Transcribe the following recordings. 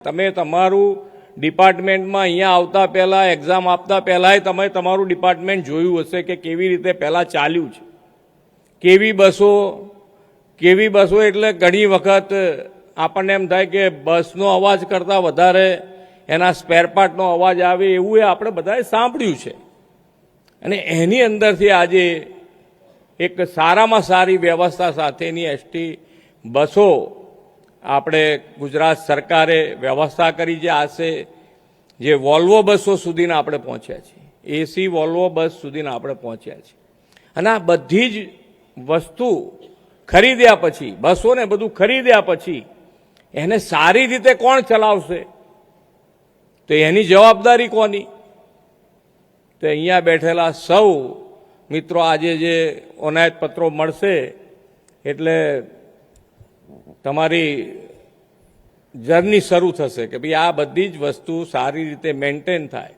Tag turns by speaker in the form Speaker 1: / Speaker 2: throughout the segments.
Speaker 1: તમે તમારું ડિપાર્ટમેન્ટમાં અહીંયા આવતા પહેલા એક્ઝામ આપતા પહેલાંય તમે તમારું ડિપાર્ટમેન્ટ જોયું હશે કે કેવી રીતે પહેલાં ચાલ્યું છે, કેવી બસો એટલે ઘણી વખત આપણને એમ થાય કે બસનો અવાજ કરતાં વધારે એના સ્પેર પાર્ટનો અવાજ આવે એવું એ આપણે બધાએ સાંભળ્યું છે. અને એની અંદરથી આજે એક સારામાં સારી વ્યવસ્થા સાથેની એસટી બસો આપણે ગુજરાત સરકારે વ્યવસ્થા કરી છે. આશે જે વોલ્વો બસો સુધીના આપણે પહોંચ્યા છીએ, એસી વોલ્વો બસ સુધીના આપણે પહોંચ્યા છીએ. અને આ બધી જ વસ્તુ ખરીદ્યા પછી, બસોને બધું ખરીદ્યા પછી એને સારી રીતે કોણ ચલાવશે, તો એની જવાબદારી કોની? તો અહીંયા બેઠેલા સૌ મિત્રો આજે જે ઓનાયત પત્રો મળશે એટલે તમારી જર્ની શરૂ થશે કે ભાઈ આ બધી જ વસ્તુ સારી રીતે મેન્ટેન થાય.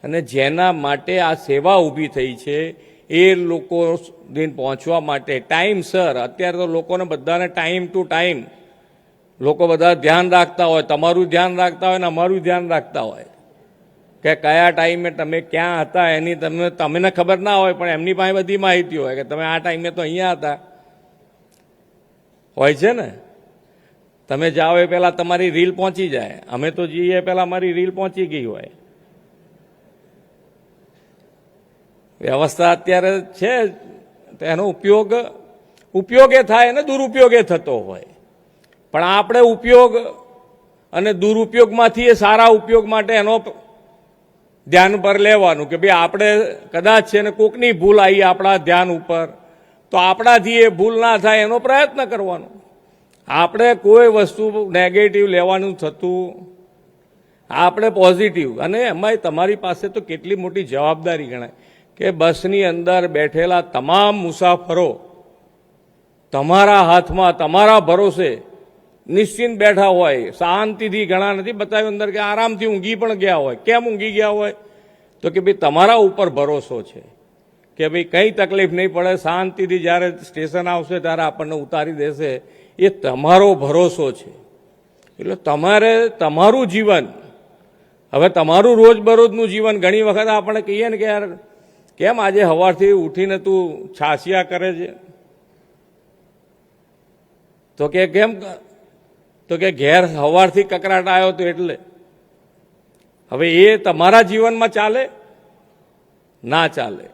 Speaker 1: અને જેના માટે આ સેવા ઊભી થઈ છે એ લોકો દિન પહોંચવા માટે ટાઈમસર, અત્યારે તો લોકોને બધાને ટાઈમ ટુ ટાઈમ લોકો બધા ધ્યાન રાખતા હોય, તમારું ધ્યાન રાખતા હોય ને અમારું ધ્યાન રાખતા હોય કે કયા ટાઈમે તમે ક્યાં હતા એની તમને ખબર ના હોય, પણ એમની પાસે બધી માહિતી હોય કે તમે આ ટાઈમે તો અહીંયા હતા. હોય છે ને, તમે જાઓ એ પહેલાં તમારી રીલ પહોંચી જાય, અમે તો જઈએ પહેલાં અમારી રીલ પહોંચી ગઈ હોય. વ્યવસ્થા અત્યારે છે એનો ઉપયોગે થાય અને દુરુપયોગે થતો હોય, પણ આપણે ઉપયોગ અને દુરુપયોગમાંથી એ સારા ઉપયોગ માટે એનો ધ્યાન પર લેવાનું કે ભાઈ આપણે કદાચ છે ને કોકની ભૂલ આવી આપણા ધ્યાન ઉપર, તો આપણાથી એ ભૂલ ના થાય એનો પ્રયત્ન કરવાનો. આપણે કોઈ વસ્તુ નેગેટિવ લેવાનું થતું, આપણે પોઝિટિવ. અને એમાંય તમારી પાસે તો કેટલી મોટી જવાબદારી ગણાય કે બસની અંદર બેઠેલા તમામ મુસાફરો તમારા હાથમાં, તમારા ભરોસે નિશ્ચિંત બેઠા હોય, શાંતિથી. ઘણા નથી બતાવ્યું અંદર કે આરામથી ઊંઘી પણ ગયા હોય. કેમ ઊંઘી ગયા હોય? તો કે ભાઈ તમારા ઉપર ભરોસો છે કે ભાઈ કંઈ તકલીફ નહીં પડે, શાંતિથી જ્યારે સ્ટેશન આવશે ત્યારે આપણને ઉતારી દેશે, એ તમારો ભરોસો છે. એટલે તમારે તમારું જીવન, હવે તમારું રોજબરોજનું જીવન, ઘણી વખત આપણે કહીએ ને કે યાર કેમ આજે સવારથી ઉઠીને તું છાસિયા કરે છે, તો કે કેમ, તો કે ઘેર સવારથી કકરાટ આવ્યો તો એટલે. હવે એ તમારા જીવનમાં ચાલે? ના ચાલે.